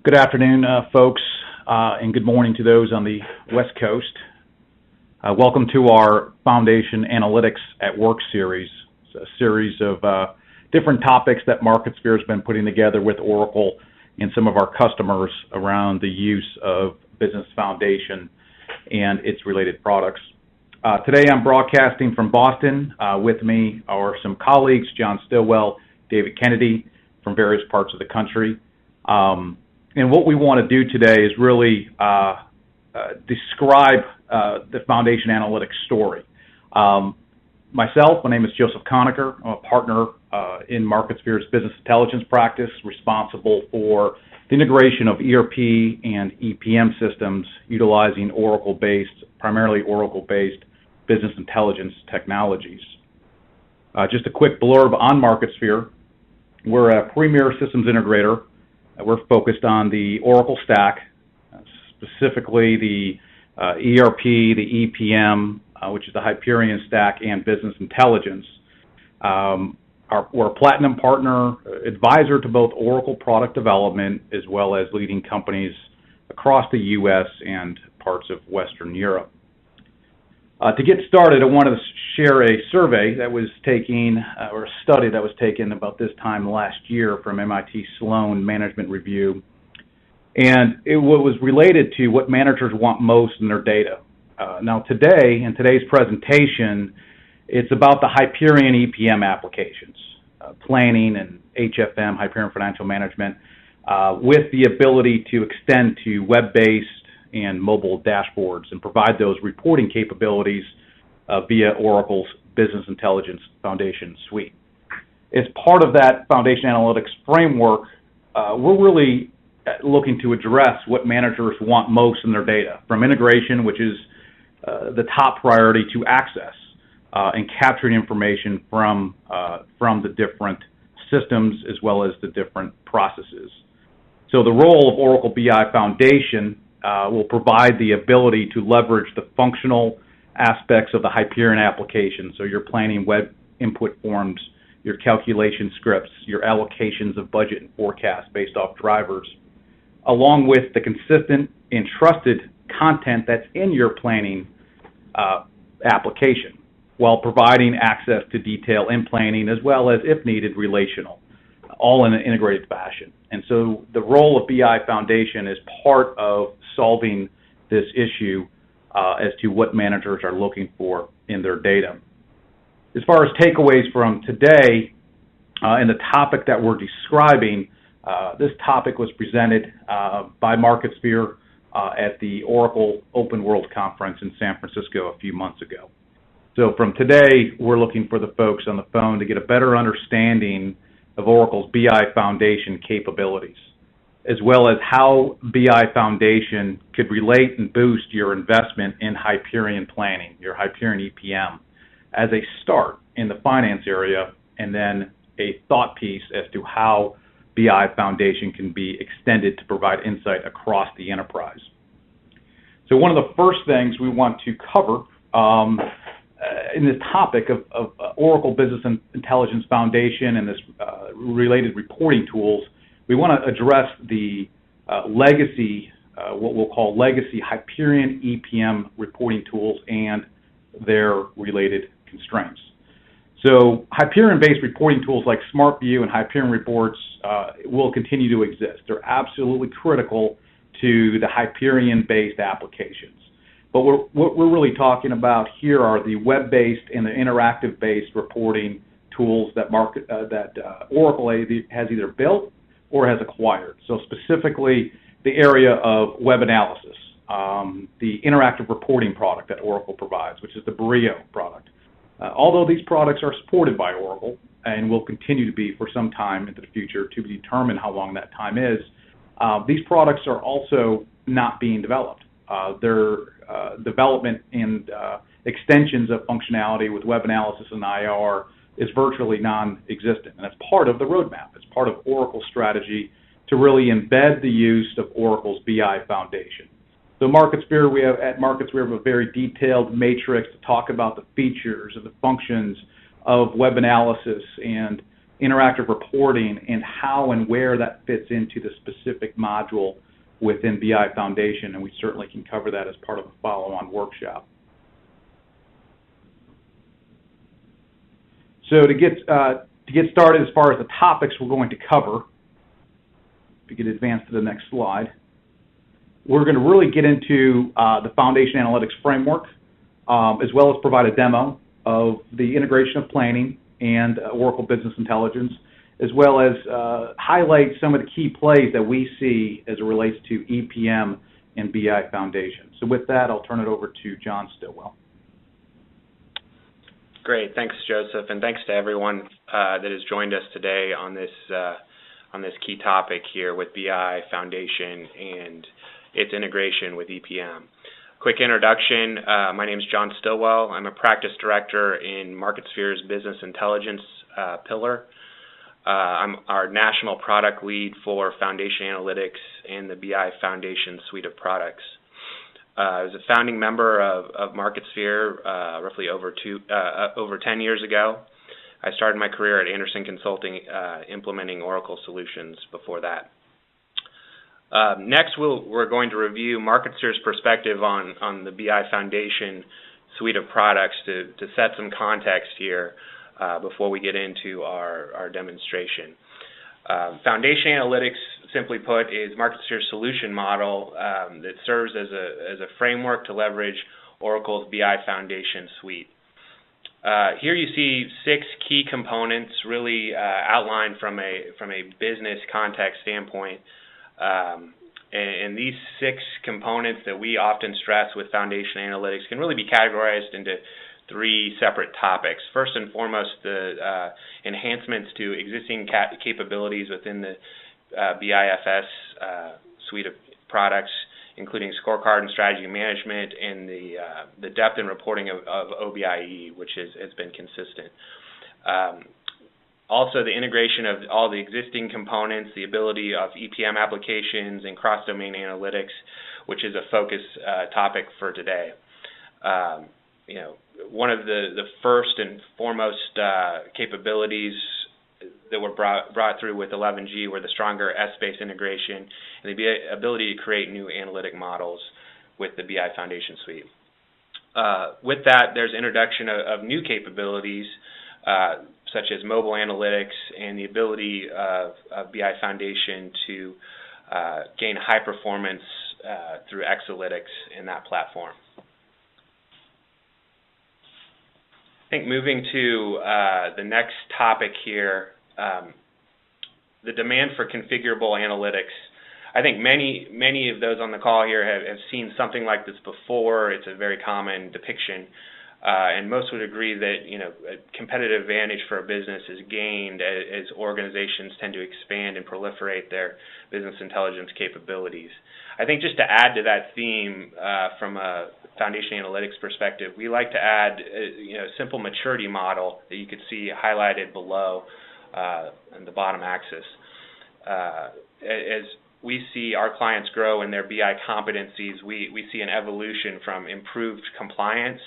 Good afternoon, folks, and good morning to those on the West Coast. Welcome to our Foundation Analytics at Work series. It's a series of different topics that MarketSphere has been putting together with Oracle and some of our customers around the use of Business Foundation and its related products. Today I'm broadcasting from Boston. With me are some colleagues, John Stillwell, David Kennedy, from various parts of the country. And what we want to do today is really describe the Foundation Analytics story. Myself, my name is Joseph Conacher. I'm a partner in MarketSphere's business intelligence practice, responsible for the integration of ERP and EPM systems utilizing primarily Oracle-based business intelligence technologies. Just a quick blurb on MarketSphere. We're a premier systems integrator. We're focused on the Oracle stack, specifically the ERP, the EPM, which is the Hyperion stack, and business intelligence. We're a platinum partner, advisor to both Oracle product development as well as leading companies across the U.S. and parts of Western Europe. To get started, I wanted to share a survey that was taken, or a study that was taken about this time last year from MIT Sloan Management Review. And it was related to what managers want most in their data. Now today, in today's presentation, it's about the Hyperion EPM applications, planning and HFM, Hyperion Financial Management, with the ability to extend to web-based and mobile dashboards and provide those reporting capabilities via Oracle's Business Intelligence Foundation suite. As part of that Foundation Analytics framework, we're really looking to address what managers want most in their data, from integration, which is the top priority, to access and capturing information from the different systems as well as the different processes. So the role of Oracle BI Foundation will provide the ability to leverage the functional aspects of the Hyperion application, so your planning web input forms, your calculation scripts, your allocations of budget and forecast based off drivers, along with the consistent and trusted content that's in your planning application, while providing access to detail in planning as well as, if needed, relational, all in an integrated fashion. And so the role of BI Foundation is part of solving this issue as to what managers are looking for in their data. As far as takeaways from today and the topic that we're describing, this topic was presented by MarketSphere at the Oracle Open World Conference in San Francisco a few months ago. So from today, we're looking for the folks on the phone to get a better understanding of Oracle's BI Foundation capabilities, as well as how BI Foundation could relate and boost your investment in Hyperion planning, your Hyperion EPM, as a start in the finance area, and then a thought piece as to how BI Foundation can be extended to provide insight across the enterprise. So one of the first things we want to cover in this topic of Oracle Business Intelligence Foundation and this related reporting tools, we want to address the legacy, what we'll call legacy Hyperion EPM reporting tools and their related constraints. So Hyperion-based reporting tools like SmartView and Hyperion Reports will continue to exist. They're absolutely critical to the Hyperion-based applications. But what we're really talking about here are the web-based and the interactive-based reporting tools that Oracle has either built or has acquired. So specifically, the area of web analysis, the interactive reporting product that Oracle provides, which is the Brio product. Although these products are supported by Oracle and will continue to be for some time into the future, to be determined how long that time is, these products are also not being developed. Their development and extensions of functionality with web analysis and IR is virtually non-existent, and that's part of the roadmap. It's part of Oracle's strategy to really embed the use of Oracle's BI Foundation. So at MarketSphere, we have a very detailed matrix to talk about the features and the functions of web analysis and interactive reporting, and how and where that fits into the specific module within BI Foundation, and we certainly can cover that as part of a follow-on workshop. So to get started as far as the topics we're going to cover, if you could advance to the next slide, we're going to really get into the Foundation Analytics framework, as well as provide a demo of the integration of planning and Oracle Business Intelligence, as well as highlight some of the key plays that we see as it relates to EPM and BI Foundation. So with that, I'll turn it over to John Stillwell. Great, thanks, Joseph, and thanks to everyone that has joined us today on this key topic here with BI Foundation and its integration with EPM. Quick introduction, my name is John Stillwell. I'm a practice director in MarketSphere's Business Intelligence pillar. I'm our national product lead for Foundation Analytics and the BI Foundation suite of products. I was a founding member of MarketSphere roughly over 10 years ago. I started my career at Anderson Consulting implementing Oracle solutions before that. Next, we're going to review MarketSphere's perspective on the BI Foundation suite of products to set some context here before we get into our demonstration. Foundation Analytics, simply put, is MarketSphere's solution model that serves as a framework to leverage Oracle's BI Foundation suite. Here you see 6 key components really outlined from a business context standpoint. And these 6 components that we often stress with Foundation Analytics can really be categorized into 3 separate topics. First and foremost, the enhancements to existing capabilities within the BIFS suite of products, including scorecard and strategy management, and the depth and reporting of OBIE, which has been consistent. Also, the integration of all the existing components, the ability of EPM applications and cross-domain analytics, which is a focus topic for today. One of the first and foremost capabilities that were brought through with 11G were the stronger S-based integration and the ability to create new analytic models with the BI Foundation suite. With that, there's introduction of new capabilities such as mobile analytics and the ability of BI Foundation to gain high performance through Exalytics in that platform. I think moving to the next topic here, the demand for configurable analytics. I think many of those on the call here have seen something like this before. It's a very common depiction, and most would agree that a competitive advantage for a business is gained as organizations tend to expand and proliferate their business intelligence capabilities. I think just to add to that theme from a Foundation Analytics perspective, we like to add a simple maturity model that you could see highlighted below on the bottom axis. As we see our clients grow in their BI competencies, we see an evolution from improved compliance,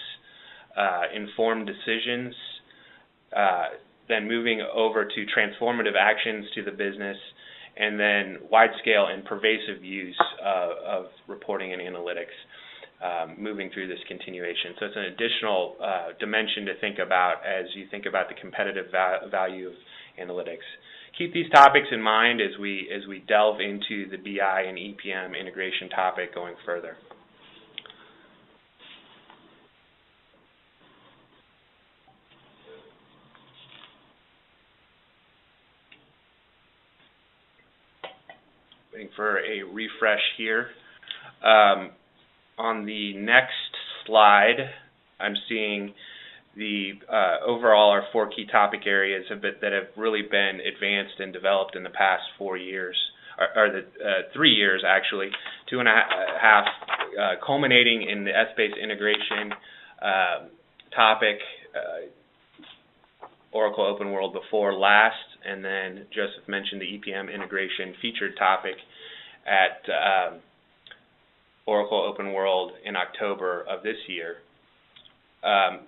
informed decisions, then moving over to transformative actions to the business, and then wide-scale and pervasive use of reporting and analytics, moving through this continuation. So it's an additional dimension to think about as you think about the competitive value of analytics. Keep these topics in mind as we delve into the BI and EPM integration topic going further. Waiting for a refresh here. On the next slide, I'm seeing the overall our 4 key topic areas that have really been advanced and developed in the past 4 years, or the 3 years actually, 2.5, culminating in the S-based integration topic, Oracle Open World before last, and then Joseph mentioned the EPM integration featured topic at Oracle Open World in October of this year.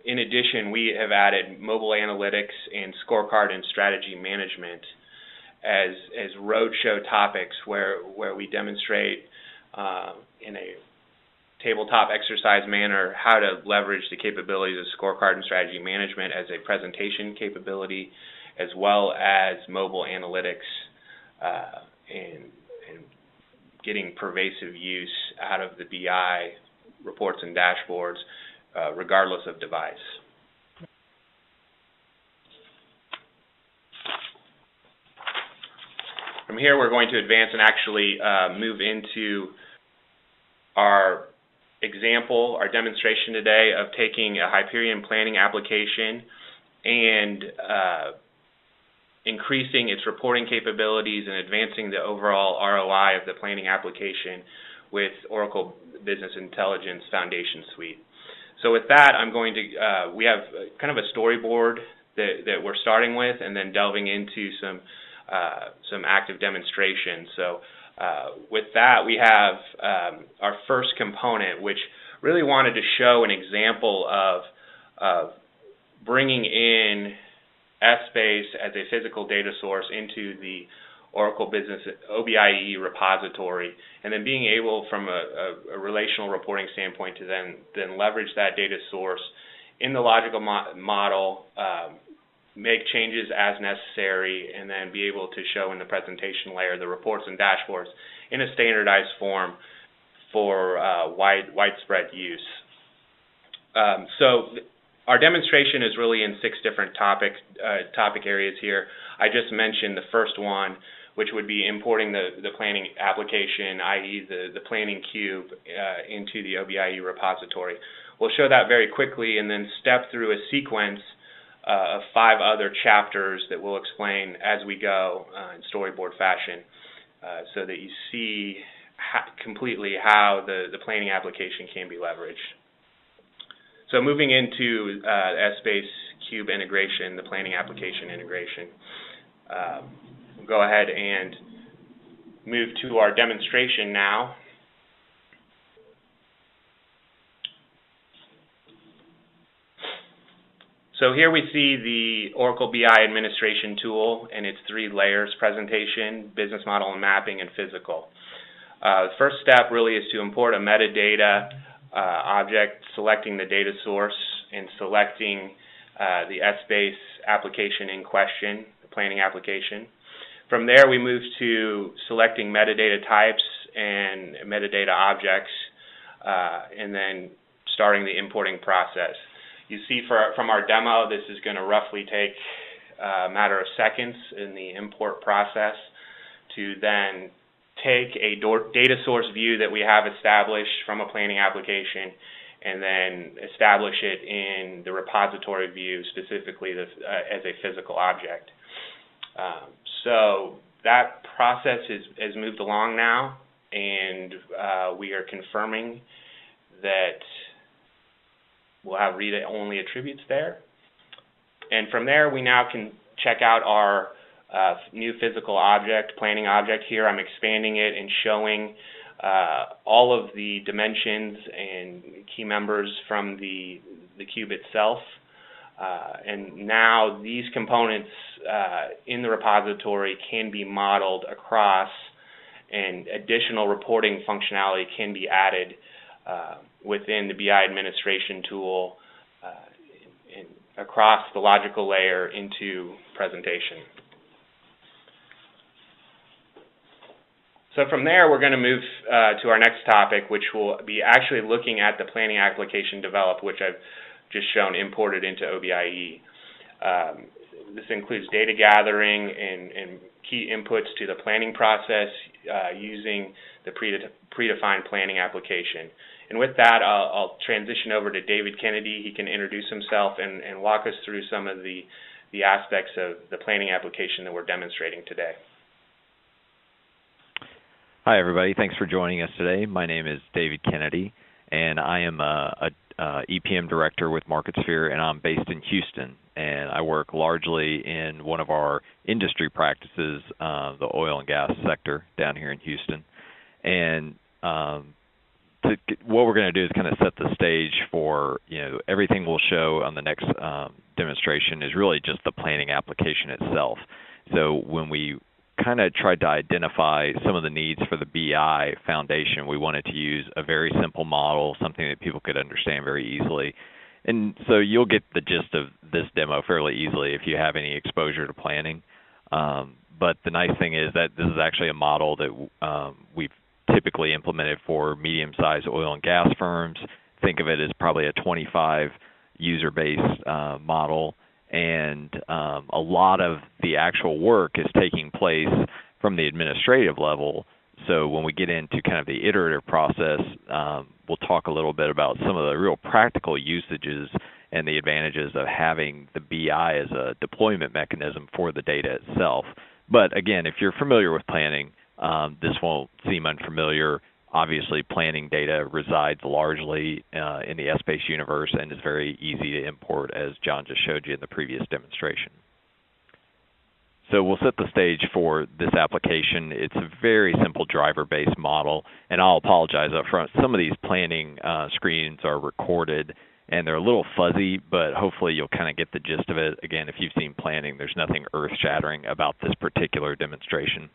In addition, we have added mobile analytics and scorecard and strategy management as roadshow topics where we demonstrate in a tabletop exercise manner how to leverage the capabilities of scorecard and strategy management as a presentation capability, as well as mobile analytics and getting pervasive use out of the BI reports and dashboards regardless of device. From here, we're going to advance and actually move into our example, our demonstration today of taking a Hyperion planning application and increasing its reporting capabilities and advancing the overall ROI of the planning application with Oracle Business Intelligence Foundation Suite. So with that, I'm going to, we have kind of a storyboard that we're starting with and then delving into some active demonstrations. So with that, we have our first component, which really wanted to show an example of bringing in Essbase as a physical data source into the Oracle Business OBIE repository, and then being able, from a relational reporting standpoint, to then leverage that data source in the logical model, make changes as necessary, and then be able to show in the presentation layer the reports and dashboards in a standardized form for widespread use. So our demonstration is really in 6 different topic areas here. I just mentioned the first one, which would be importing the planning application, i.e. the planning cube, into the OBIE repository. We'll show that very quickly and then step through a sequence of 5 other chapters that we'll explain as we go in storyboard fashion, so that you see completely how the planning application can be leveraged. So moving into Essbase Cube integration, the planning application integration, we'll go ahead and move to our demonstration now. So here we see the Oracle BI administration tool and its 3 layers: presentation, business model and mapping, and physical. The first step really is to import a metadata object, selecting the data source and selecting the Essbase application in question, the planning application. From there, we move to selecting metadata types and metadata objects, and then starting the importing process. You see from our demo, this is going to roughly take a matter of seconds in the import process to then take a data source view that we have established from a planning application and then establish it in the repository view, specifically as a physical object. So that process has moved along now, and we are confirming that we'll have read-only attributes there. And from there, we now can check out our new physical object, planning object here. I'm expanding it and showing all of the dimensions and key members from the cube itself. And now these components in the repository can be modeled across, and additional reporting functionality can be added within the BI administration tool and across the logical layer into presentation. So from there, we're going to move to our next topic, which will be actually looking at the planning application developed, which I've just shown imported into OBIE. This includes data gathering and key inputs to the planning process using the predefined planning application. And with that, I'll transition over to David Kennedy. He can introduce himself and walk us through some of the aspects of the planning application that we're demonstrating today. Hi, everybody. Thanks for joining us today. My name is David Kennedy, and I am a EPM director with MarketSphere, and I'm based in Houston. And I work largely in one of our industry practices, the oil and gas sector down here in Houston. And what we're going to do is kind of set the stage for, everything we'll show on the next demonstration is really just the planning application itself. So when we kind of tried to identify some of the needs for the BI foundation, we wanted to use a very simple model, something that people could understand very easily. And so you'll get the gist of this demo fairly easily if you have any exposure to planning. But the nice thing is that this is actually a model that we've typically implemented for medium-sized oil and gas firms. Think of it as probably a 25 user-based model, and a lot of the actual work is taking place from the administrative level. So when we get into kind of the iterative process, we'll talk a little bit about some of the real practical usages and the advantages of having the BI as a deployment mechanism for the data itself. But again, if you're familiar with planning, this won't seem unfamiliar. Obviously, planning data resides largely in the Essbase universe and is very easy to import, as John just showed you in the previous demonstration. So we'll set the stage for this application. It's a very simple driver-based model, and I'll apologize up front. Some of these planning screens are recorded, and they're a little fuzzy, but hopefully you'll kind of get the gist of it. Again, if you've seen planning, there's nothing earth-shattering about this particular demonstration.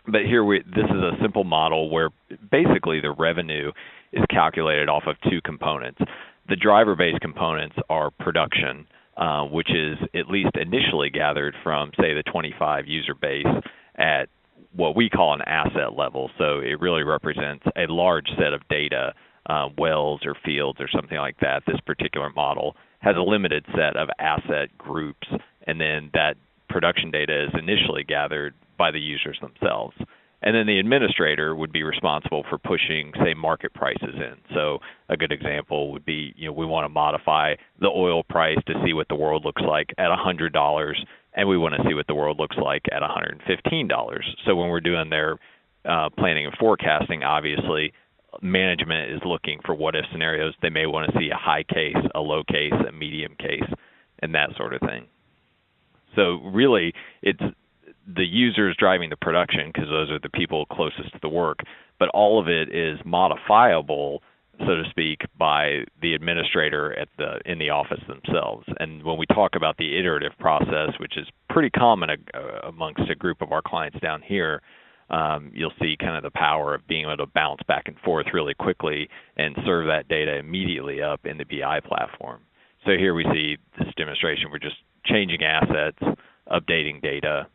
But here, this is a simple model where basically the revenue is calculated off of two components. The driver-based components are production, which is at least initially gathered from, say, the 25 user base at what we call an asset level. So it really represents a large set of data, wells or fields or something like that. This particular model has a limited set of asset groups, and then that production data is initially gathered by the users themselves. And then the administrator would be responsible for pushing, say, market prices in. So a good example would be, we want to modify the oil price to see what the world looks like at $100, and we want to see what the world looks like at $115. So when we're doing their planning and forecasting, obviously, management is looking for what-if scenarios. They may want to see a high case, a low case, a medium case, and that sort of thing. So really, it's the users driving the production, because those are the people closest to the work, but all of it is modifiable, so to speak, by the administrator in the office themselves. And when we talk about the iterative process, which is pretty common amongst a group of our clients down here, you'll see kind of the power of being able to bounce back and forth really quickly and serve that data immediately up in the BI platform. So here we see this demonstration. We're just changing assets, updating data,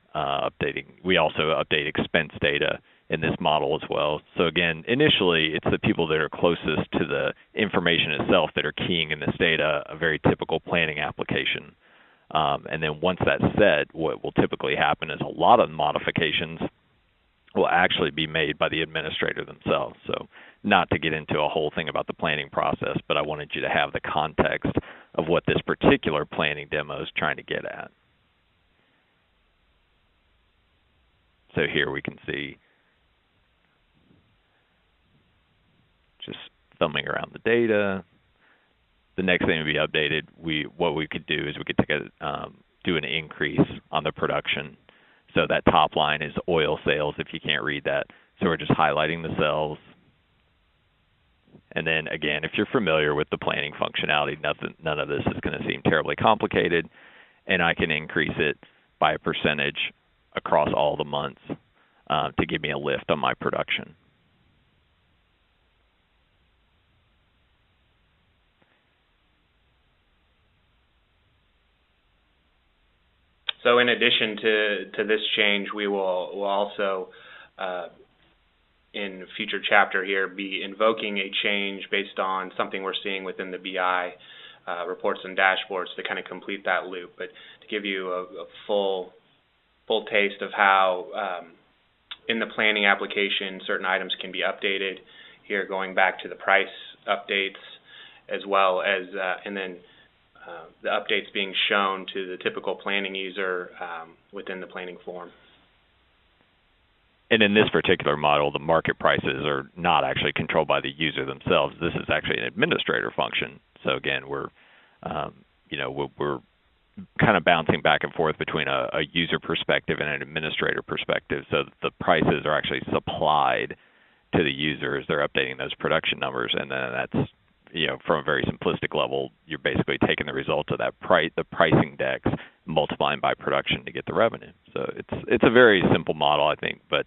we also update expense data in this model as well. So again, initially, it's the people that are closest to the information itself that are keying in this data, a very typical planning application. And then once that's set, what will typically happen is a lot of modifications will actually be made by the administrator themselves. So not to get into a whole thing about the planning process, but I wanted you to have the context of what this particular planning demo is trying to get at. So here we can see just thumbing around the data. The next thing to be updated, what we could do is we could do an increase on the production. So that top line is oil sales, if you can't read that. So we're just highlighting the cells. And then again, if you're familiar with the planning functionality, none of this is going to seem terribly complicated. And I can increase it by a percentage across all the months to give me a lift on my production. So in addition to this change, we will also, in a future chapter here, be invoking a change based on something we're seeing within the BI reports and dashboards to kind of complete that loop. But to give you a full taste of how in the planning application certain items can be updated, here going back to the price updates as well as and then the updates being shown to the typical planning user within the planning form. And in this particular model, the market prices are not actually controlled by the user themselves. This is actually an administrator function. So again, we're kind of bouncing back and forth between a user perspective and an administrator perspective. So the prices are actually supplied to the user as they're updating those production numbers, and then that's, from a very simplistic level, you're basically taking the result of that the pricing decks, multiplying by production to get the revenue. So it's a very simple model, I think, but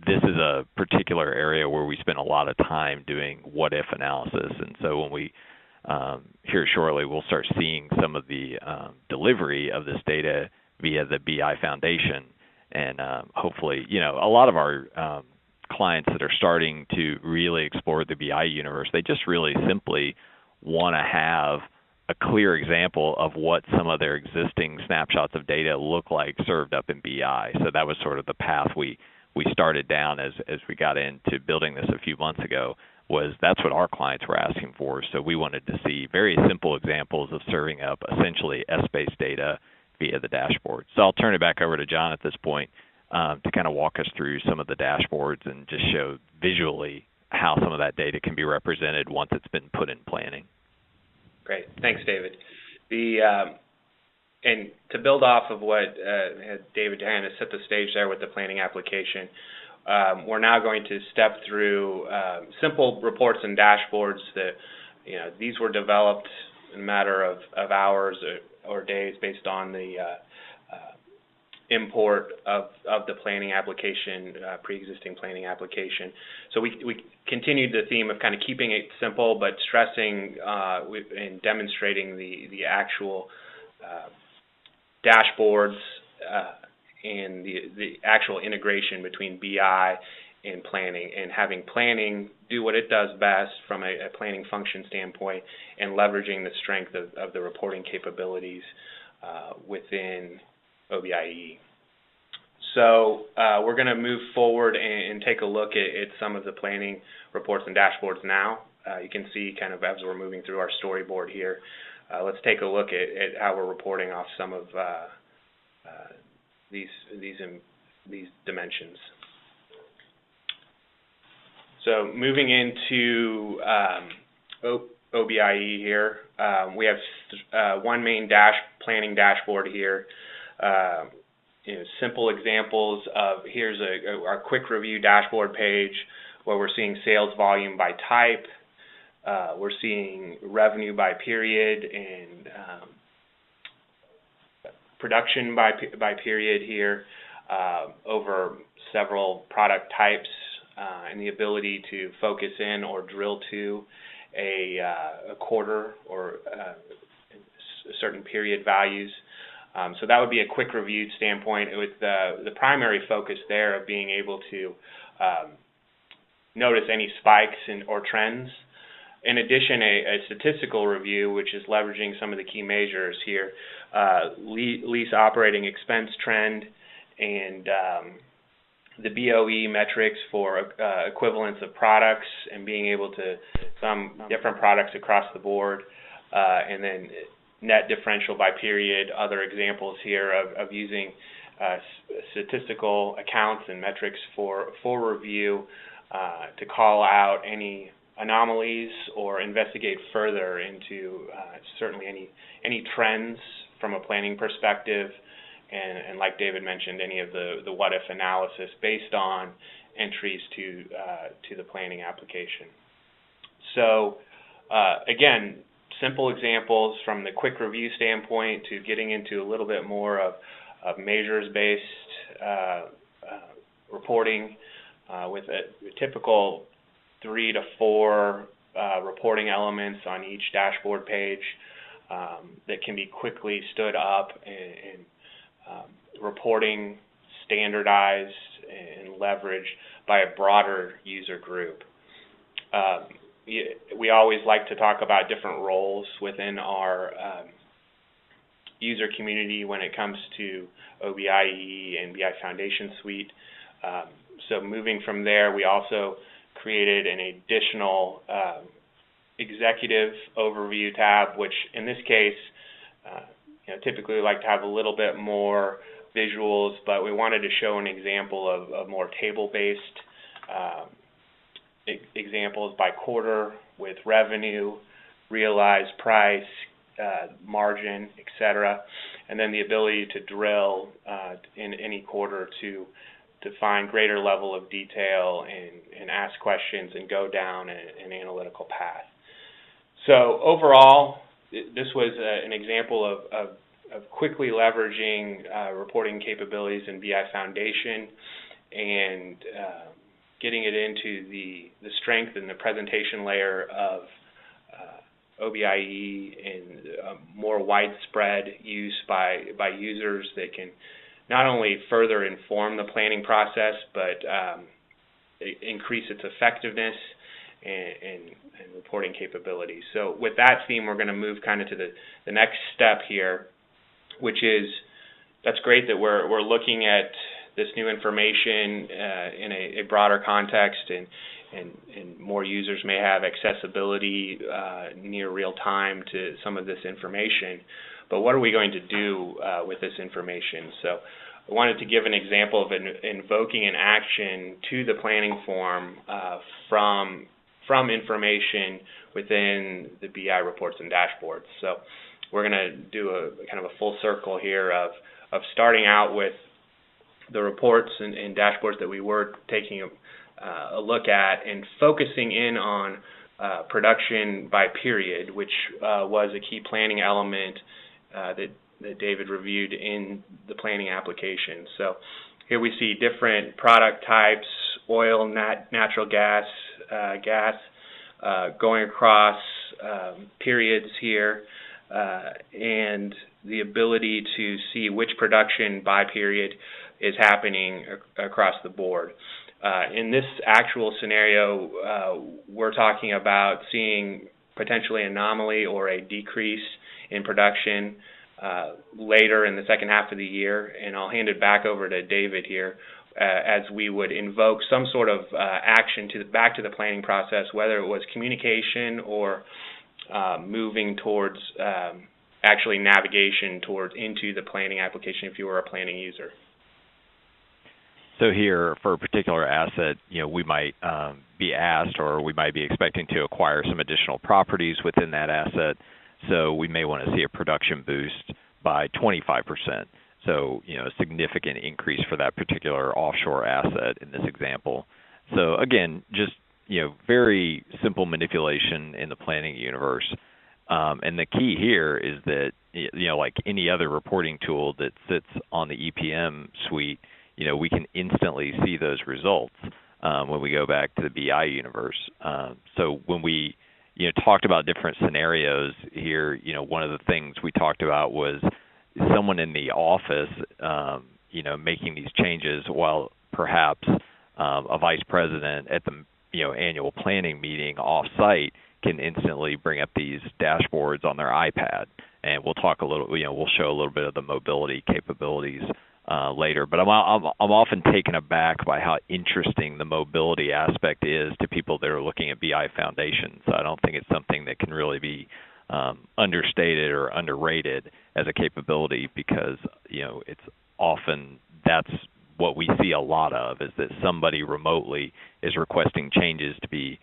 this is a particular area where we spend a lot of time doing what-if analysis, and so when we here shortly, we'll start seeing some of the delivery of this data via the BI Foundation, and hopefully, a lot of our clients that are starting to really explore the BI universe, they just really simply want to have a clear example of what some of their existing snapshots of data look like served up in BI. So that was sort of the path we started down as we got into building this a few months ago. That's what our clients were asking for. So we wanted to see very simple examples of serving up essentially S-based data via the dashboard. So I'll turn it back over to John at this point to kind of walk us through some of the dashboards and just show visually how some of that data can be represented once it's been put in planning. Great. Thanks, David. And to build off of what David kind of set the stage there with the planning application, we're now going to step through simple reports and dashboards that, these were developed in a matter of hours or days based on the import of the planning application, pre-existing planning application. So we continued the theme of kind of keeping it simple, but stressing and demonstrating the actual dashboards and the actual integration between BI and planning, and having planning do what it does best from a planning function standpoint, and leveraging the strength of the reporting capabilities within OBIE. So we're going to move forward and take a look at some of the planning reports and dashboards now. You can see kind of as we're moving through our storyboard here. Let's take a look at how we're reporting off some of these dimensions. So moving into OBIE here, we have one main planning dashboard here. Simple examples of, here's our quick review dashboard page where we're seeing sales volume by type, we're seeing revenue by period, and production by period here over several product types, and the ability to focus in or drill to a quarter or certain period values. So that would be a quick review standpoint, with the primary focus there of being able to notice any spikes or trends. In addition, a statistical review, which is leveraging some of the key measures here, lease operating expense trend, and the BOE metrics for equivalence of products, and being able to sum different products across the board, and then net differential by period. Other examples here of using statistical accounts and metrics for review to call out any anomalies or investigate further into certainly any trends from a planning perspective, and like David mentioned, any of the what-if analysis based on entries to the planning application. So again, simple examples from the quick review standpoint to getting into a little bit more of measures-based reporting with a typical 3 to 4 reporting elements on each dashboard page that can be quickly stood up and reporting standardized and leveraged by a broader user group. We always like to talk about different roles within our user community when it comes to OBIE and BI Foundation Suite. So moving from there, we also created an additional executive overview tab, which in this case, typically we like to have a little bit more visuals, but we wanted to show an example of more table-based examples by quarter with revenue, realized price, margin, etc., and then the ability to drill in any quarter to find greater level of detail and ask questions and go down an analytical path. So overall, this was an example of quickly leveraging reporting capabilities in BI Foundation and getting it into the strength and the presentation layer of OBIE and more widespread use by users that can not only further inform the planning process, but increase its effectiveness and reporting capabilities. So with that theme, we're going to move kind of to the next step here, which is, that's great that we're looking at this new information in a broader context, and more users may have accessibility near real time to some of this information. But what are we going to do with this information? So I wanted to give an example of invoking an action to the planning form from information within the BI reports and dashboards. So we're going to do a kind of a full circle here of starting out with the reports and dashboards that we were taking a look at, and focusing in on production by period, which was a key planning element that David reviewed in the planning application. So here we see different product types: oil, natural gas, going across periods here, and the ability to see which production by period is happening across the board. In this actual scenario, we're talking about seeing potentially an anomaly or a decrease in production later in the second half of the year, and I'll hand it back over to David here as we would invoke some sort of action back to the planning process, whether it was communication or moving towards actually navigation into the planning application if you were a planning user. So here, for a particular asset, we might be asked, or we might be expecting to acquire some additional properties within that asset. So we may want to see a production boost by 25%. So, a significant increase for that particular offshore asset in this example. So again, just, very simple manipulation in the planning universe. And the key here is that, like any other reporting tool that sits on the EPM suite, we can instantly see those results when we go back to the BI universe. So when we talked about different scenarios here, one of the things we talked about was someone in the office, making these changes, while perhaps a vice president at the annual planning meeting off-site can instantly bring up these dashboards on their iPad. And we'll talk a little, we'll show a little bit of the mobility capabilities later. But I'm often taken aback by how interesting the mobility aspect is to people that are looking at BI Foundation. So I don't think it's something that can really be understated or underrated as a capability, because it's often that's what we see a lot of, is that somebody remotely is requesting changes to be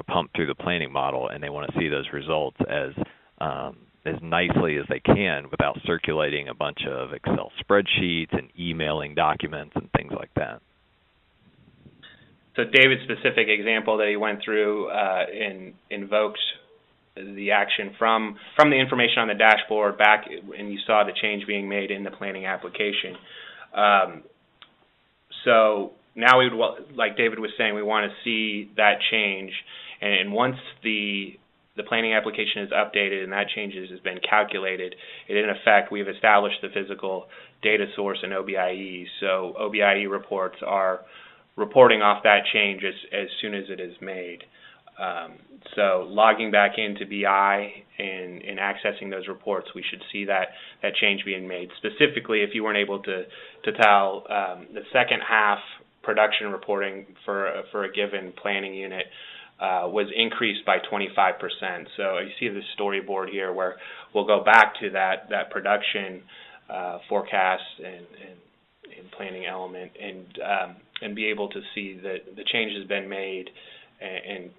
pumped through the planning model, and they want to see those results as nicely as they can without circulating a bunch of Excel spreadsheets and emailing documents and things like that. So David's specific example that he went through invoked the action from the information on the dashboard back, and you saw the change being made in the planning application. So now we would, like David was saying, we want to see that change, and once the planning application is updated and that change has been calculated, in effect we've established the physical data source in OBIE. So OBIE reports are reporting off that change as soon as it is made. So logging back into BI and accessing those reports, we should see that change being made. Specifically, if you weren't able to tell the second half production reporting for a given planning unit was increased by 25%. So you see the storyboard here where we'll go back to that production forecast and planning element and be able to see that the change has been made and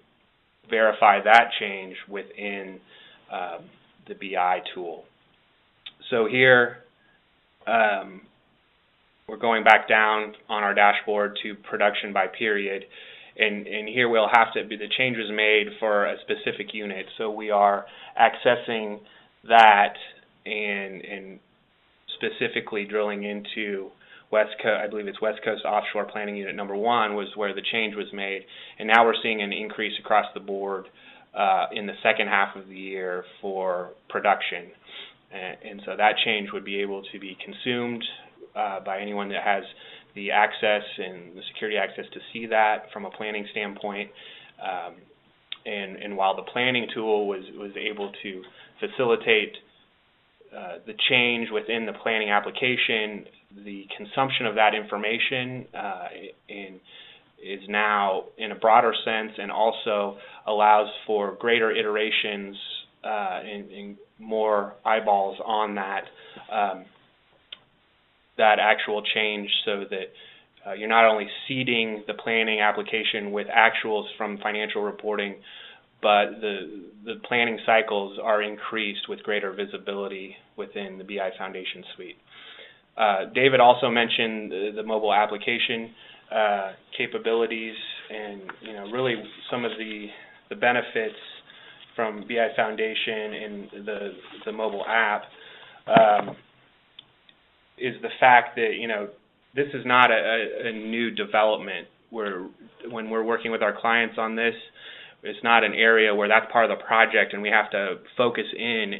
verify that change within the BI tool. So here we're going back down on our dashboard to production by period, and here we'll have to be, the change was made for a specific unit, so we are accessing that and specifically drilling into West Coast, I believe it's West Coast Offshore Planning Unit number 1 was where the change was made, and now we're seeing an increase across the board in the second half of the year for production, and so that change would be able to be consumed by anyone that has the access and the security access to see that from a planning standpoint, and while the planning tool was able to facilitate the change within the planning application, the consumption of that information is now in a broader sense, and also allows for greater iterations and more eyeballs on that that actual change, so that you're not only seeding the planning application with actuals from financial reporting, but the planning cycles are increased with greater visibility within the BI Foundation suite. David also mentioned the mobile application capabilities, and really some of the benefits from BI Foundation and the mobile app is the fact that this is not a new development. When we're working with our clients on this, it's not an area where that's part of the project and we have to focus in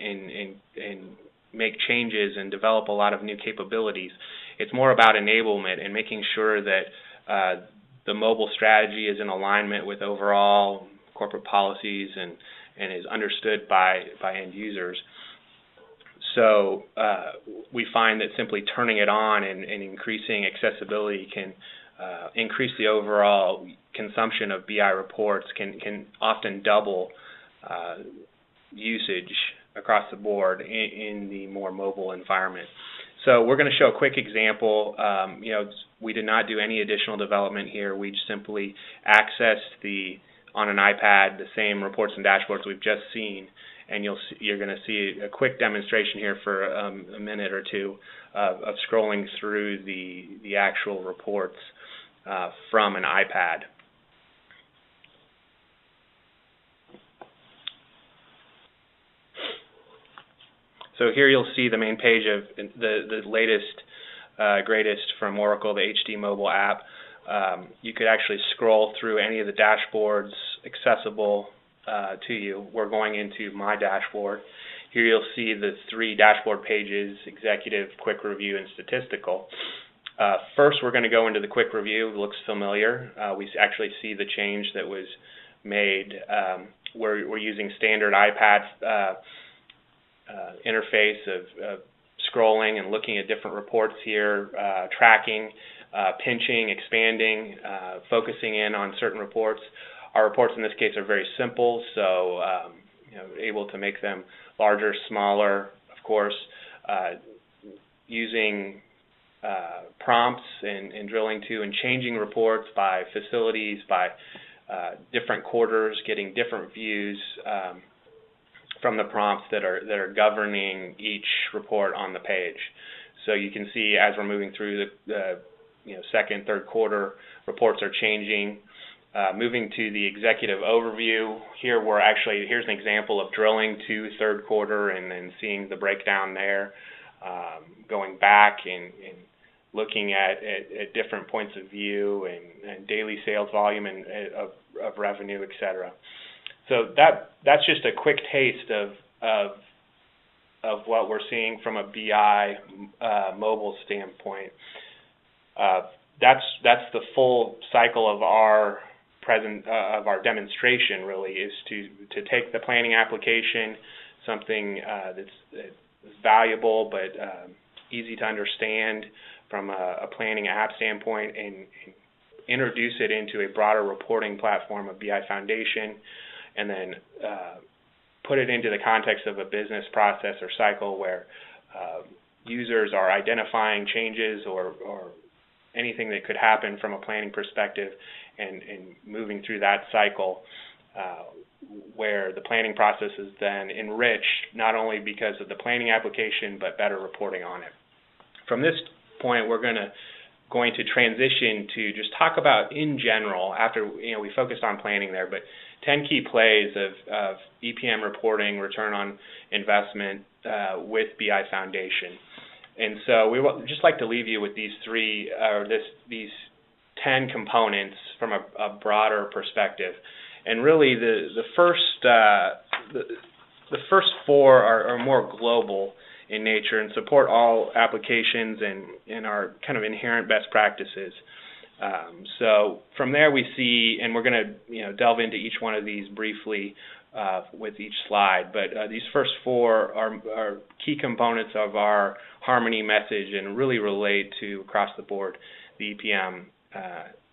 and make changes and develop a lot of new capabilities. It's more about enablement and making sure that the mobile strategy is in alignment with overall corporate policies and is understood by end users. So we find that simply turning it on and increasing accessibility can increase the overall consumption of BI reports, can often double usage across the board in the more mobile environment. So we're going to show a quick example. We did not do any additional development here. We simply accessed on an iPad the same reports and dashboards we've just seen, and you're going to see a quick demonstration here for a minute or two of scrolling through the actual reports from an iPad. So here you'll see the main page of the latest, greatest from Oracle, the HD mobile app. You could actually scroll through any of the dashboards accessible to you. We're going into My Dashboard. Here you'll see the 3 dashboard pages: Executive, Quick Review, and Statistical. First, we're going to go into the Quick Review. It looks familiar. We actually see the change that was made. We're using standard iPad interface of scrolling and looking at different reports here, tracking, pinching, expanding, focusing in on certain reports. Our reports in this case are very simple, so able to make them larger, smaller, of course, using prompts and drilling to and changing reports by facilities, by different quarters, getting different views from the prompts that are governing each report on the page. So you can see as we're moving through the second, third quarter, reports are changing. Moving to the executive overview, here's an example of drilling to third quarter and then seeing the breakdown there, going back and looking at different points of view and daily sales volume and of revenue, etc. So that's just a quick taste of what we're seeing from a BI mobile standpoint. That's the full cycle of our demonstration. Really is to take the planning application, something that's valuable but easy to understand from a planning app standpoint, and introduce it into a broader reporting platform of BI Foundation, and then put it into the context of a business process or cycle where users are identifying changes or anything that could happen from a planning perspective, and moving through that cycle where the planning process is then enriched not only because of the planning application but better reporting on it. From this point, we're going to going to transition to just talk about, in general, after we focused on planning there, but 10 key plays of EPM reporting, return on investment with BI Foundation. And so we would just like to leave you with these these 10 components from a broader perspective. And really, the first four are more global in nature and support all applications and are kind of inherent best practices. So from there we see, and we're going to delve into each one of these briefly with each slide, but these first four are key components of our Harmony message and really relate to, across the board, the EPM,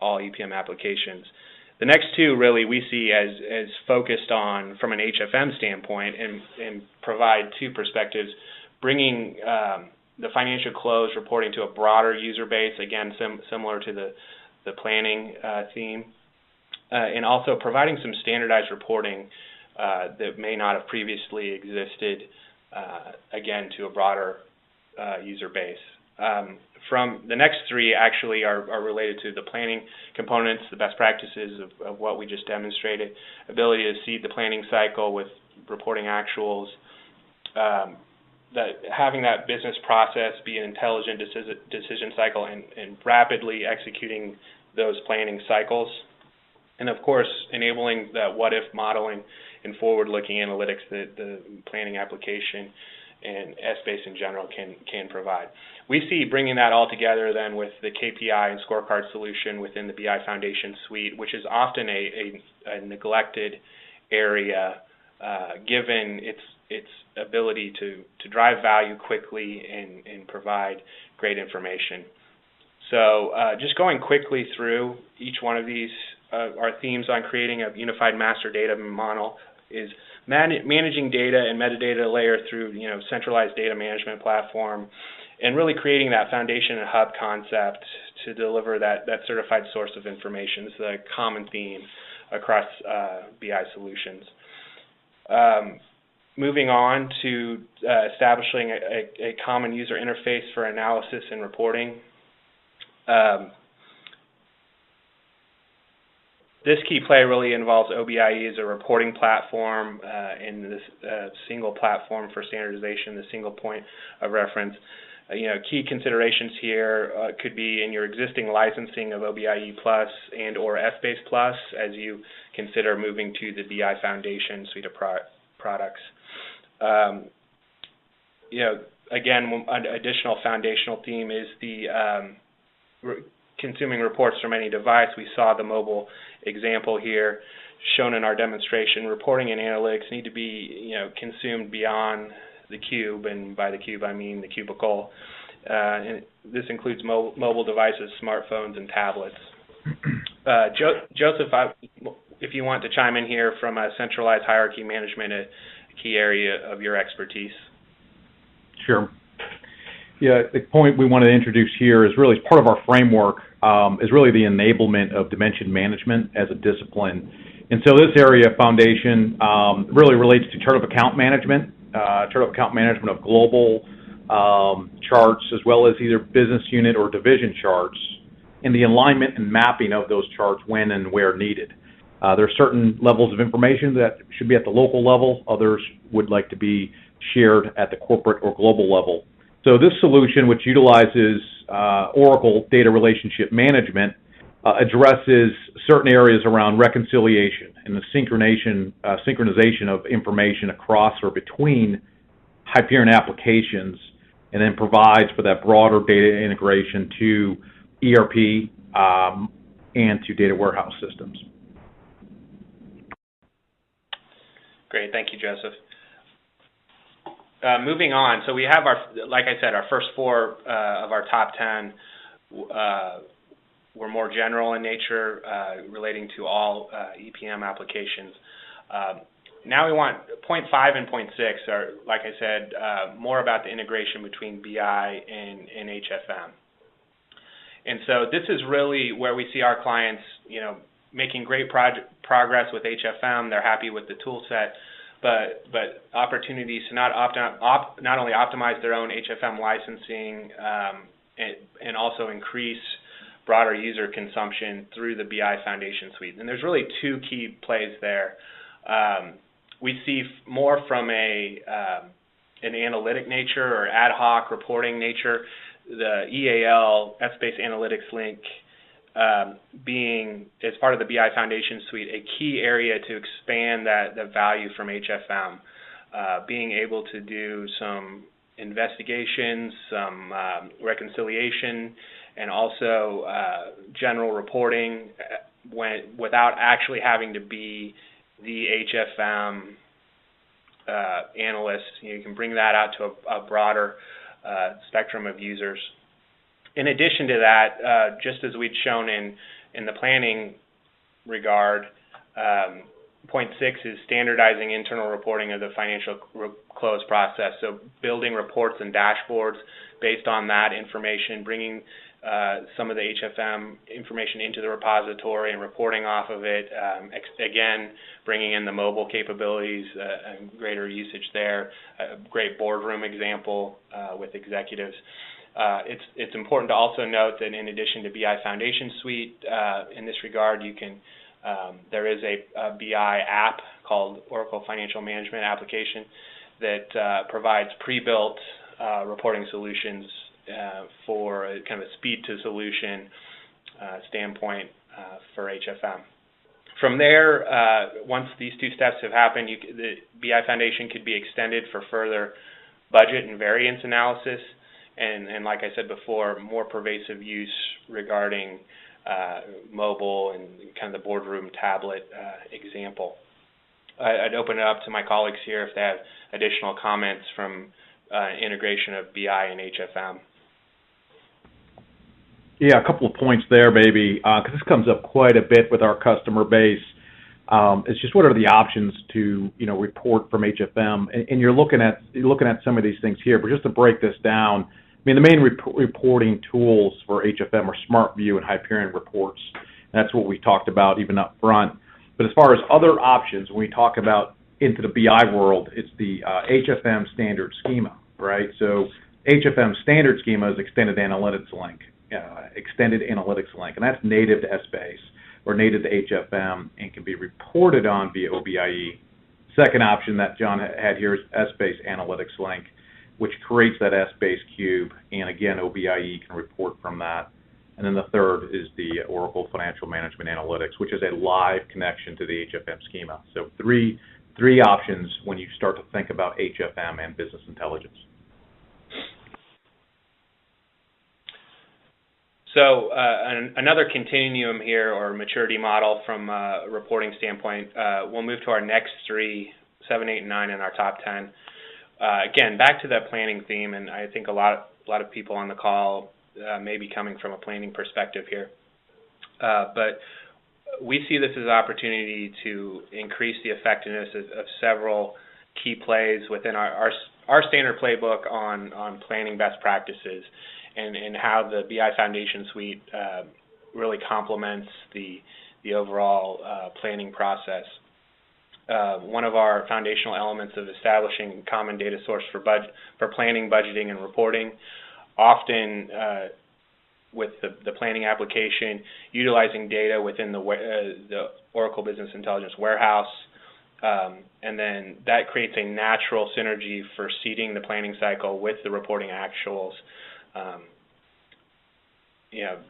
all EPM applications. The next two really we see as focused on from an HFM standpoint and provide two perspectives, bringing the financial close reporting to a broader user base, again similar to the planning theme, and also providing some standardized reporting that may not have previously existed, again to a broader user base. From the next three actually are related to the planning components, the best practices of what we just demonstrated, ability to seed the planning cycle with reporting actuals, having that business process be an intelligent decision cycle and rapidly executing those planning cycles, and of course enabling the what-if modeling and forward-looking analytics that the planning application and SBase in general can provide. We see bringing that all together then with the KPI and scorecard solution within the BI Foundation suite, which is often a neglected area given its ability to drive value quickly and provide great information. So just going quickly through each one of these, our themes on creating a unified master data model is managing data and metadata layer through centralized data management platform, and really creating that foundation and hub concept to deliver that certified source of information. This is a common theme across BI solutions. Moving on to establishing a common user interface for analysis and reporting. This key play really involves OBIE as a reporting platform and this single platform for standardization, the single point of reference. Key considerations here could be in your existing licensing of OBIE Plus and or SBase Plus as you consider moving to the BI Foundation suite of products. Again, an additional foundational theme is the consuming reports from any device. We saw the mobile example here shown in our demonstration. Reporting and analytics need to be consumed beyond the cube, and by the cube I mean the cubicle. And this includes mobile devices, smartphones, and tablets. Joseph, if you want to chime in here from a centralized hierarchy management, a key area of your expertise. Sure. Yeah, the point we want to introduce here is really part of our framework, is really the enablement of dimension management as a discipline. And so this area, foundation, really relates to chart of account management of global charts, as well as either business unit or division charts, and the alignment and mapping of those charts when and where needed. There are certain levels of information that should be at the local level. Others would like to be shared at the corporate or global level. So this solution, which utilizes Oracle Data Relationship Management, addresses certain areas around reconciliation and the synchronization of information across or between Hyperion applications, and then provides for that broader data integration to ERP and to data warehouse systems. Great, thank you, Joseph. Moving on, so we have like I said, our first four of our top 10 were more general in nature, relating to all EPM applications. Now we want point 5 and point 6 are, like I said, more about the integration between BI and HFM. And so this is really where we see our clients, making great progress with HFM. They're happy with the tool set, but opportunities to not only optimize their own HFM licensing and also increase broader user consumption through the BI Foundation Suite. And there's really two key plays there. We see more from an analytic nature or ad hoc reporting nature, the EAL, S-Based Analytics link, being, as part of the BI Foundation Suite, a key area to expand the value from HFM, being able to do some investigations, some reconciliation, and also general reporting without actually having to be the HFM analyst. You can bring that out to a broader spectrum of users. In addition to that, just as we'd shown in the planning regard, point 6 is standardizing internal reporting of the financial close process. So building reports and dashboards based on that information, bringing some of the HFM information into the repository and reporting off of it. Again, bringing in the mobile capabilities, and greater usage there. A great boardroom example with executives. It's important to also note that in addition to BI Foundation Suite, in this regard, you can there is a BI app called Oracle Financial Management Application that provides pre-built reporting solutions for a kind of a speed to solution standpoint for HFM. From there, once these two steps have happened, the BI Foundation could be extended for further budget and variance analysis, and like I said before, more pervasive use regarding mobile and kind of the boardroom tablet example. I'd open it up to my colleagues here if they have additional comments from integration of BI and HFM. Yeah, a couple of points there, maybe, because this comes up quite a bit with our customer base. It's just what are the options to report from HFM, and you're looking at some of these things here. But just to break this down, I mean, the main reporting tools for HFM are SmartView and Hyperion reports. That's what we talked about even up front. But as far as other options, when we talk about into the BI world, it's the HFM standard schema, right? So HFM standard schema is Extended Analytics Link, and that's native to S-Base or native to HFM and can be reported on via OBIE. Second option that John had here is S-Base Analytics Link, which creates that S-Base cube, and again, OBIE can report from that. And then the third is the Oracle Financial Management Analytics, which is a live connection to the HFM schema. So three options when you start to think about HFM and business intelligence. So another continuum here, or maturity model from a reporting standpoint, we'll move to our next 3, 7, 8, and 9 in our top 10. Again, back to that planning theme, and I think a lot of people on the call may be coming from a planning perspective here. But we see this as an opportunity to increase the effectiveness of several key plays within our standard playbook on planning best practices, and how the BI Foundation Suite really complements the overall planning process. One of our foundational elements of establishing a common data source for planning, budgeting, and reporting, often with the planning application, utilizing data within the Oracle Business Intelligence Warehouse, and then that creates a natural synergy for seeding the planning cycle with the reporting actuals.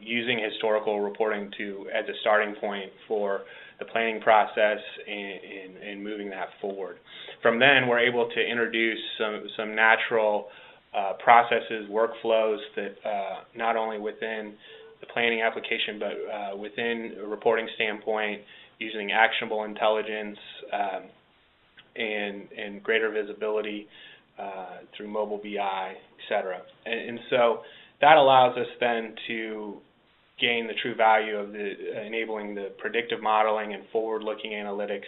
Using historical reporting as a starting point for the planning process and moving that forward. From then, we're able to introduce some natural processes, workflows that not only within the planning application, but within a reporting standpoint, using actionable intelligence and greater visibility through mobile BI, et cetera. And so that allows us then to gain the true value of enabling the predictive modeling and forward-looking analytics.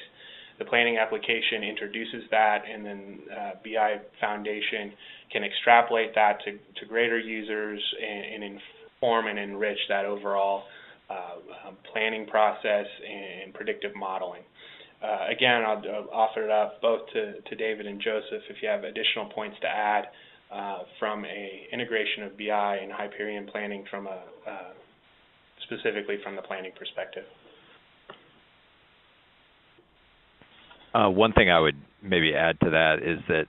The planning application introduces that, and then BI Foundation can extrapolate that to greater users and inform and enrich that overall planning process and predictive modeling. Again, I'll offer it up both to David and Joseph if you have additional points to add from a integration of BI and Hyperion planning from a specifically from the planning perspective. One thing I would maybe add to that is that,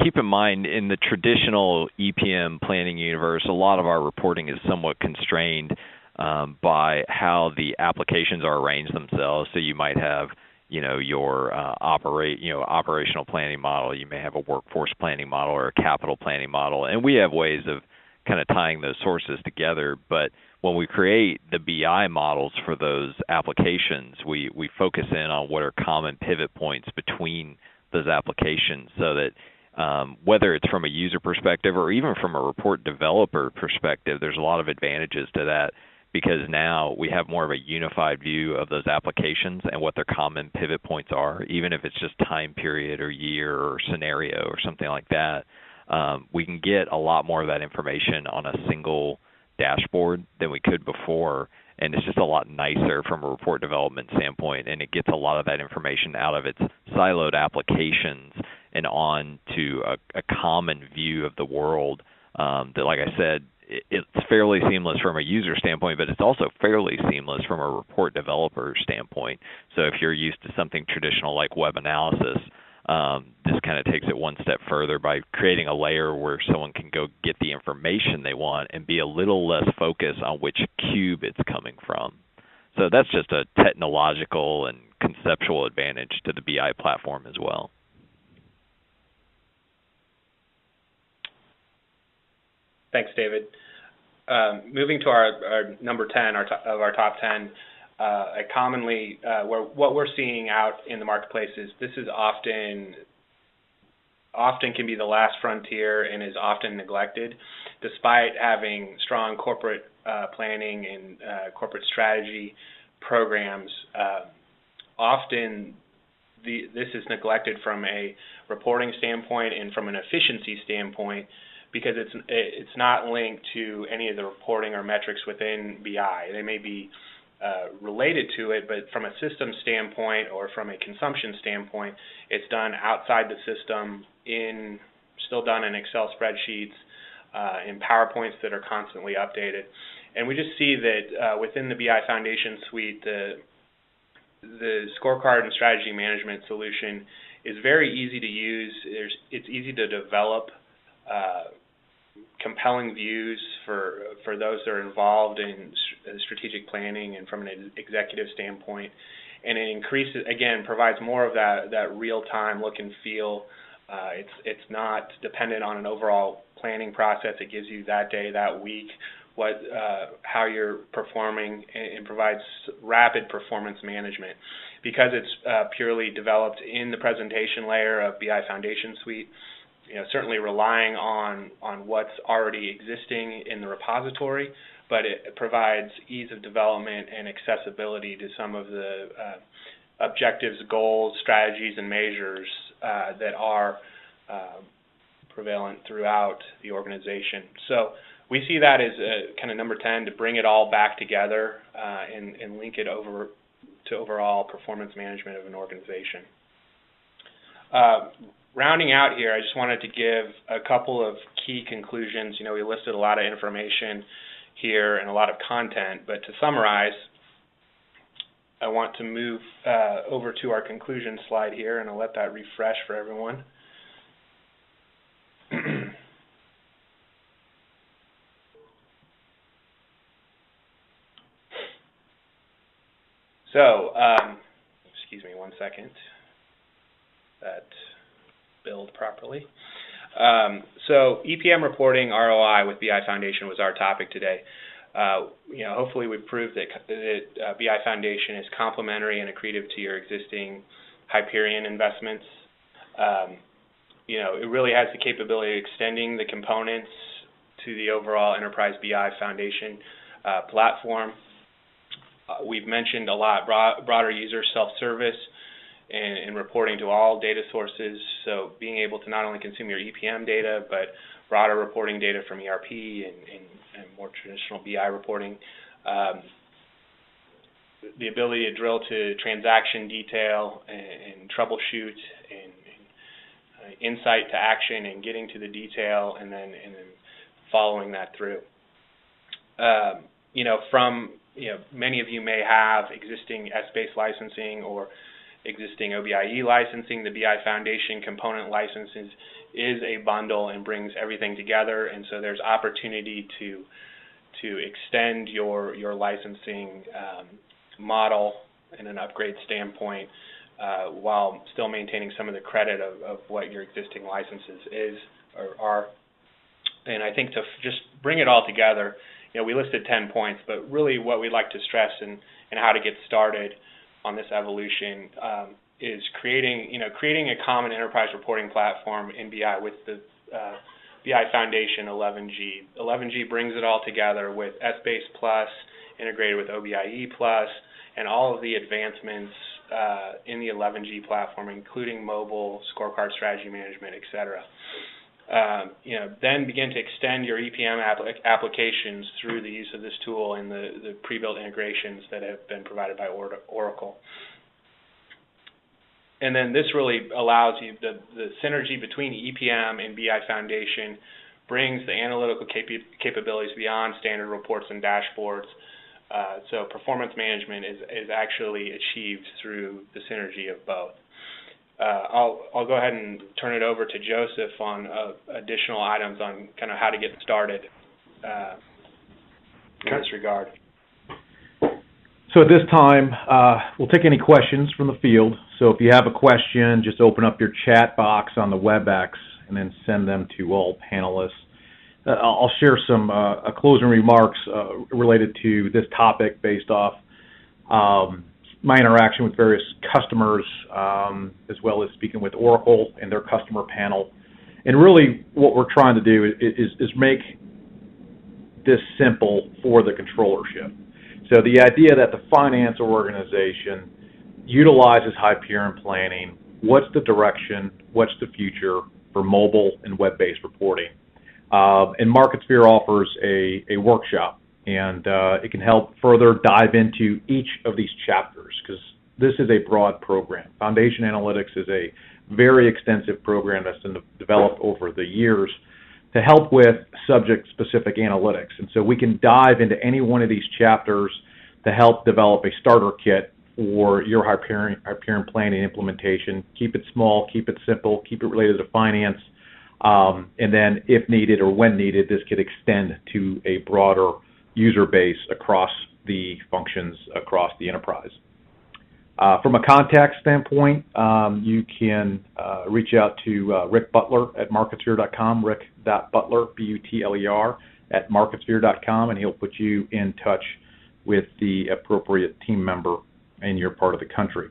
keep in mind in the traditional EPM planning universe, a lot of our reporting is somewhat constrained by how the applications are arranged themselves. So you might have, your operational planning model. You may have a workforce planning model or a capital planning model, and we have ways of kind of tying those sources together. But when we create the BI models for those applications, we focus in on what are common pivot points between those applications, so that whether it's from a user perspective or even from a report developer perspective, there's a lot of advantages to that, because now we have more of a unified view of those applications and what their common pivot points are, even if it's just time period or year or scenario or something like that. We can get a lot more of that information on a single dashboard than we could before, and it's just a lot nicer from a report development standpoint, and it gets a lot of that information out of its siloed applications and on to a common view of the world that, like I said, it's fairly seamless from a user standpoint, but it's also fairly seamless from a report developer standpoint. So if you're used to something traditional like web analysis, this kind of takes it one step further by creating a layer where someone can go get the information they want and be a little less focused on which cube it's coming from. So that's just a technological and conceptual advantage to the BI platform as well. Thanks, David. Moving to our number 10, of our top 10, commonly what we're seeing out in the marketplace is this is often can be the last frontier and is often neglected, despite having strong corporate planning and corporate strategy programs. Often this is neglected from a reporting standpoint and from an efficiency standpoint, because it's not linked to any of the reporting or metrics within BI. They may be related to it, but from a system standpoint or from a consumption standpoint, it's done outside the system, still done in Excel spreadsheets, in PowerPoints that are constantly updated. And we just see that within the BI Foundation suite, the scorecard and strategy management solution is very easy to use. It's easy to develop compelling views for those that are involved in strategic planning and from an executive standpoint. And it provides more of that real-time look and feel. It's not dependent on an overall planning process. It gives you that day, that week, how you're performing, and provides rapid performance management. Because it's purely developed in the presentation layer of BI Foundation Suite, certainly relying on what's already existing in the repository, but it provides ease of development and accessibility to some of the objectives, goals, strategies, and measures that are prevalent throughout the organization. So we see that as kind of number 10, to bring it all back together and link it over to overall performance management of an organization. Rounding out here, I just wanted to give a couple of key conclusions. We listed a lot of information here and a lot of content, but to summarize, I want to move over to our conclusion slide here, and I'll let that refresh for everyone. So, excuse me one second. That build properly. So EPM reporting ROI with BI Foundation was our topic today. Hopefully we've proved that BI Foundation is complementary and accretive to your existing Hyperion investments. It really has the capability of extending the components to the overall Enterprise BI Foundation platform. We've mentioned a lot broader user self-service and reporting to all data sources, so being able to not only consume your EPM data, but broader reporting data from ERP and more traditional BI reporting. The ability to drill to transaction detail and troubleshoot and insight to action and getting to the detail and then following that through. from many of you may have existing S-based licensing or existing OBIE licensing. The BI Foundation component licenses is a bundle and brings everything together, and so there's opportunity to extend your licensing model in an upgrade standpoint while still maintaining some of the credit of what your existing licenses is or are. And I think to just bring it all together, we listed 10 points, but really what we'd like to stress and how to get started on this evolution is creating a common enterprise reporting platform in BI with the BI Foundation 11G. 11G brings it all together with SBase Plus integrated with OBIE Plus and all of the advancements in the 11G platform, including mobile, scorecard strategy management, et cetera. Then begin to extend your EPM applications through the use of this tool and the pre-built integrations that have been provided by Oracle. And then this really allows you, the synergy between EPM and BI Foundation brings the analytical capabilities beyond standard reports and dashboards. So performance management is actually achieved through the synergy of both. I'll go ahead and turn it over to Joseph on additional items on kind of how to get started in this regard. So at this time, we'll take any questions from the field. So if you have a question, just open up your chat box on the WebEx and then send them to all panelists. I'll share some closing remarks related to this topic based off my interaction with various customers, as well as speaking with Oracle and their customer panel. And really what we're trying to do is make this simple for the controllership. So the idea that the finance organization utilizes Hyperion planning, what's the direction, what's the future for mobile and web-based reporting? And MarketSphere offers a workshop, and it can help further dive into each of these chapters, because this is a broad program. Foundation Analytics is a very extensive program that's been developed over the years to help with subject-specific analytics. And so we can dive into any one of these chapters to help develop a starter kit for your Hyperion planning implementation. Keep it small, keep it simple, keep it related to finance, and then if needed or when needed, this could extend to a broader user base across the functions across the enterprise. From a contact standpoint, you can reach out to Rick Butler at marketsphere.com, rick.butler, B-U-T-L-E-R, at marketsphere.com, and he'll put you in touch with the appropriate team member in your part of the country.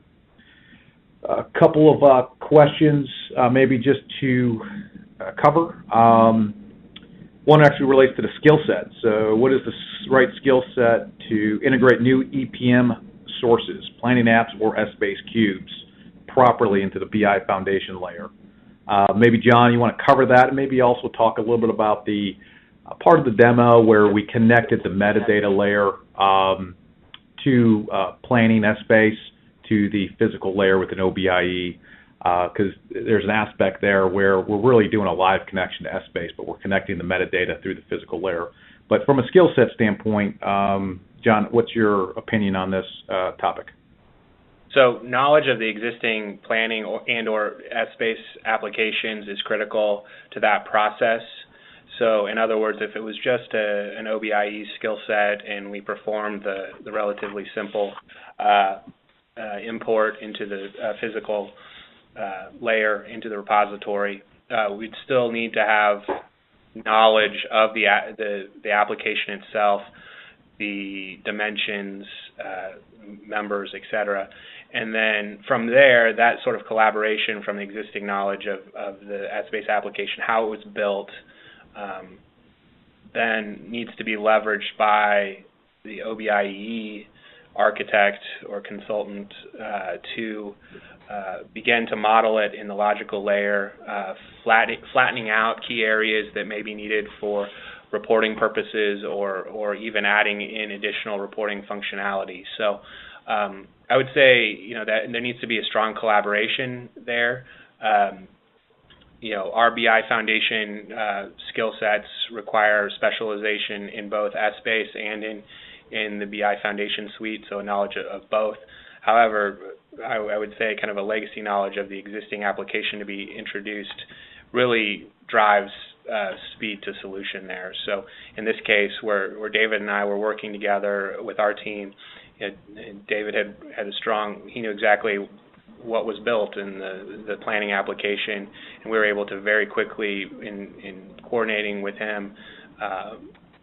A couple of questions maybe just to cover. One actually relates to the skill set. So what is the right skill set to integrate new EPM sources, planning apps, or S-based cubes properly into the BI Foundation layer? Maybe, John, you want to cover that, and maybe also talk a little bit about the part of the demo where we connected the metadata layer to planning S-base to the physical layer with an OBIE, because there's an aspect there where we're really doing a live connection to S-base, but we're connecting the metadata through the physical layer. But from a skill set standpoint, John, what's your opinion on this topic? So knowledge of the existing planning and/or S-base applications is critical to that process. So in other words, if it was just an OBIE skill set and we performed the relatively simple import into the physical layer into the repository, we'd still need to have knowledge of the application itself, the dimensions, members, etc. And then from there, that sort of collaboration from the existing knowledge of the S-base application, how it was built, then needs to be leveraged by the OBIE architect or consultant to begin to model it in the logical layer, flattening out key areas that may be needed for reporting purposes or even adding in additional reporting functionality. So I would say that there needs to be a strong collaboration there. Our BI Foundation skill sets require specialization in both Essbase and in the BI Foundation suite, so knowledge of both. However, I would say kind of a legacy knowledge of the existing application to be introduced really drives speed to solution there. So in this case, where David and I were working together with our team, David had a strong, he knew exactly what was built in the planning application, and we were able to very quickly, in coordinating with him,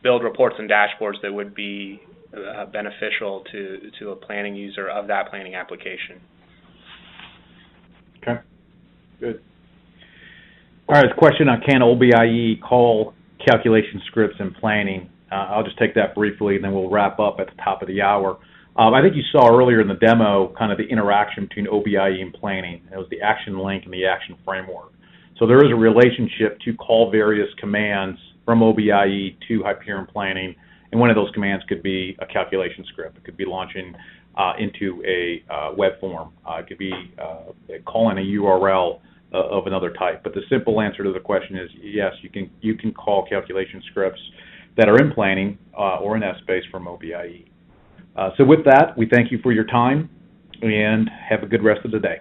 build reports and dashboards that would be beneficial to a planning user of that planning application. Okay, good. All right, this question on can OBIE call calculation scripts and planning. I'll just take that briefly, and then we'll wrap up at the top of the hour. I think you saw earlier in the demo kind of the interaction between OBIE and planning. It was the action link and the action framework. So there is a relationship to call various commands from OBIE to Hyperion planning, and one of those commands could be a calculation script. It could be launching into a web form. It could be calling a URL of another type. But the simple answer to the question is yes, you can call calculation scripts that are in planning or in Essbase from OBIE. So with that, we thank you for your time and have a good rest of the day.